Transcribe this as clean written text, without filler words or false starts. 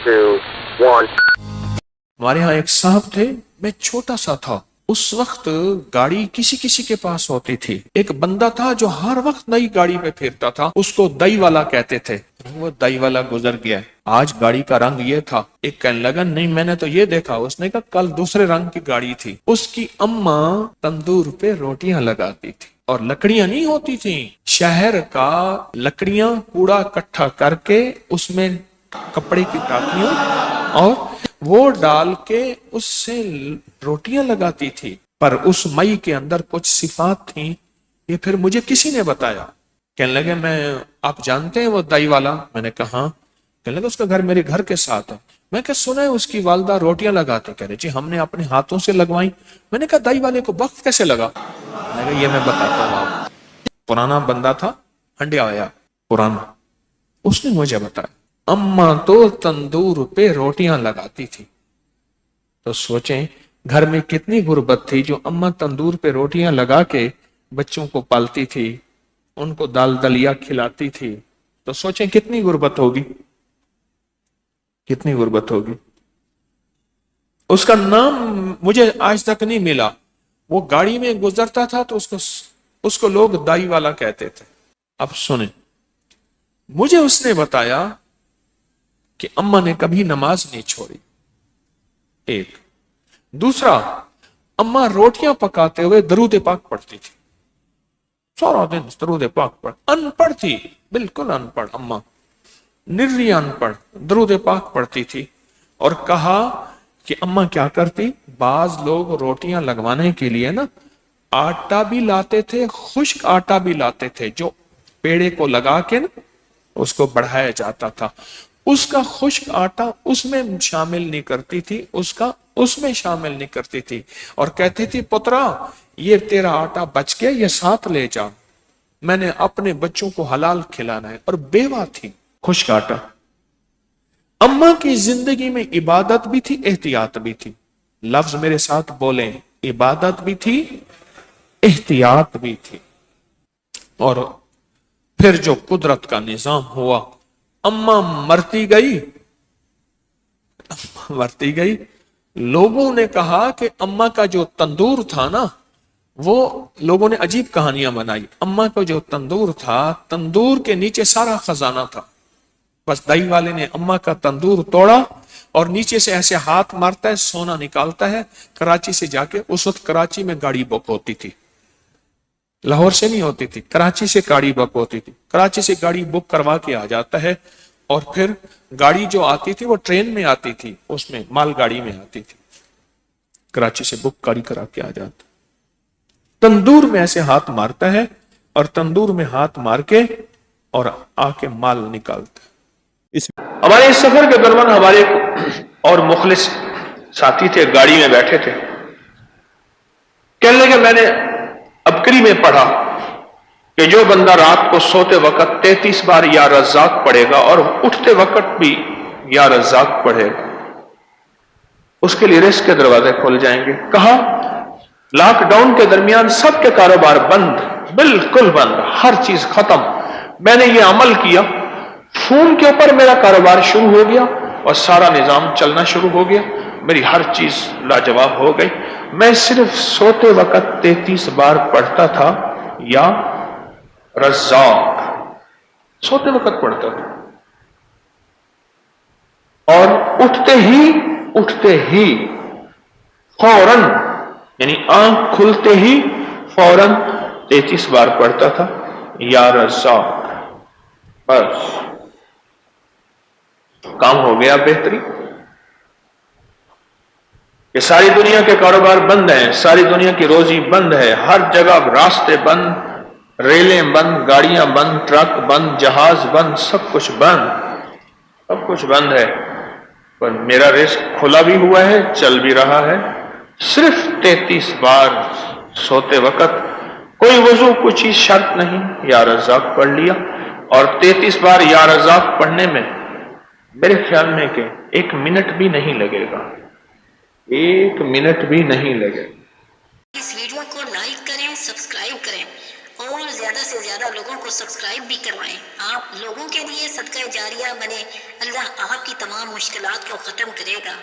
2, 1. ہمارے ہاں ایک صاحب تھے، میں چھوٹا سا تھا، اس وقت گاڑی کسی کسی کے پاس ہوتی تھی۔ ایک بندہ تھا جو ہر وقت نئی گاڑی پہ پھرتا تھا، اس کو دئی والا کہتے تھے۔ وہ دئی والا گزر گیا، آج گاڑی کا رنگ یہ تھا۔ ایک کہنے لگا نہیں میں نے تو یہ دیکھا، اس نے کہا کل دوسرے رنگ کی گاڑی تھی۔ اس کی اماں تندور پہ روٹیاں لگاتی تھی اور لکڑیاں نہیں ہوتی تھیں، شہر کا لکڑیاں کوڑا اکٹھا کر کے اس میں کپڑے کی ٹاکیوں اور وہ ڈال کے اس سے روٹیاں لگاتی تھی۔ پر اس مئی کے اندر کچھ صفات تھیں، یہ پھر مجھے کسی نے بتایا۔ کہنے لگے میں آپ جانتے ہیں وہ دائی والا؟ میں نے کہا ہاں۔ کہنے لگے اس کا گھر میرے گھر کے ساتھ ہے۔ میں کہ سنا ہے اس کی والدہ روٹیاں لگاتے، کہہ رہے جی ہم نے اپنے ہاتھوں سے لگوائیں۔ میں نے کہا دائی والے کو وقت کیسے لگا؟ میں نے کہا یہ میں بتاتا ہوں آپ۔ پرانا بندہ تھا، ہنڈیا آیا پرانا، اس نے مجھے بتایا اماں تو تندور پہ روٹیاں لگاتی تھی۔ تو سوچیں گھر میں کتنی غربت تھی، جو اماں تندور پہ روٹیاں لگا کے بچوں کو پالتی تھی، ان کو دال دلیا کھلاتی تھی۔ تو سوچیں کتنی غربت ہوگی، کتنی غربت ہوگی۔ اس کا نام مجھے آج تک نہیں ملا۔ وہ گاڑی میں گزرتا تھا تو اس کو لوگ دائی والا کہتے تھے۔ اب سنیں، مجھے اس نے بتایا کہ اماں نے کبھی نماز نہیں چھوڑی، ایک۔ دوسرا، اماں روٹیاں پکاتے ہوئے درود پاک پڑھتی تھی، سارا دن درود پاک پڑھ، ان پڑھ تھی، بالکل ان پڑھ، اماں نری ان پڑھ، درود پاک پڑھتی تھی۔ اور کہا کہ اماں کیا کرتی، بعض لوگ روٹیاں لگوانے کے لیے نا آٹا بھی لاتے تھے، خشک آٹا بھی لاتے تھے، جو پیڑے کو لگا کے نا اس کو بڑھایا جاتا تھا، اس کا خشک آٹا اس میں شامل نہیں کرتی تھی، اس میں شامل نہیں کرتی تھی، اور کہتی تھی پترا یہ تیرا آٹا بچ گیا، یہ ساتھ لے جا، میں نے اپنے بچوں کو حلال کھلانا ہے۔ اور بیوہ تھی، خشک آٹا۔ اماں کی زندگی میں عبادت بھی تھی، احتیاط بھی تھی۔ لفظ میرے ساتھ بولیں، عبادت بھی تھی، احتیاط بھی تھی۔ اور پھر جو قدرت کا نظام ہوا، اماں مرتی گئی، لوگوں نے کہا کہ اماں کا جو تندور تھا نا، وہ لوگوں نے عجیب کہانیاں بنائی۔ اماں کا جو تندور تھا، تندور کے نیچے سارا خزانہ تھا، بس دائی والے نے اماں کا تندور توڑا اور نیچے سے ایسے ہاتھ مارتا ہے، سونا نکالتا ہے، کراچی سے جا کے، اس وقت کراچی میں گاڑی بک ہوتی تھی، لاہور سے نہیں ہوتی تھی، کراچی سے گاڑی بک ہوتی تھی، کراچی سے گاڑی بک کروا کے آ جاتا ہے، اور پھر گاڑی جو آتی تھی وہ ٹرین میں آتی تھی، اس میں مال گاڑی میں آتی تھی، کراچی سے بک گاڑی کرا کے آ جاتا، تندور میں ایسے ہاتھ مارتا ہے اور تندور میں ہاتھ مار کے اور آ کے مال نکالتا ہے۔ ہمارے اس سفر کے دوران ہمارے اور مخلص ساتھی تھے، گاڑی میں بیٹھے تھے، کہنے لگے میں نے ابکری میں پڑھا کہ جو بندہ رات کو سوتے وقت 33 بار یا رزاق پڑھے گا اور اٹھتے وقت بھی یا رزاق پڑھے گا، اس کے لیے رزق کے دروازے کھول جائیں گے۔ کہا لاک ڈاؤن کے درمیان سب کے کاروبار بند، بالکل بند، ہر چیز ختم، میں نے یہ عمل کیا، فون کے اوپر میرا کاروبار شروع ہو گیا اور سارا نظام چلنا شروع ہو گیا، میری ہر چیز لاجواب ہو گئی، میں صرف سوتے وقت 33 بار پڑھتا تھا یا رزاق، سوتے وقت پڑھتا تھا، اور اٹھتے ہی فوراً، یعنی آنکھ کھلتے ہی فوراً 33 بار پڑھتا تھا یا رزاق، بس کام ہو گیا بہتری۔ کہ ساری دنیا کے کاروبار بند ہیں، ساری دنیا کی روزی بند ہے، ہر جگہ راستے بند، ریلیں بند، گاڑیاں بند، ٹرک بند، جہاز بند، سب کچھ بند ہے، پر میرا رزق کھلا بھی ہوا ہے، چل بھی رہا ہے، صرف 33 بار سوتے وقت، کوئی وضو کچھ ہی شرط نہیں، یا رزاق پڑھ لیا، اور 33 بار یا رزاق پڑھنے میں میرے خیال میں کہ 1 منٹ بھی نہیں لگے گا، 1 منٹ بھی نہیں لگے گا۔ اس ویڈیو کو لائک کریں، سبسکرائب کریں اور زیادہ لوگوں کو سبسکرائب بھی کروائیں. آپ لوگوں کے لیے صدقہ جاریہ بنے. اللہ آپ کی تمام مشکلات کو ختم کرے گا.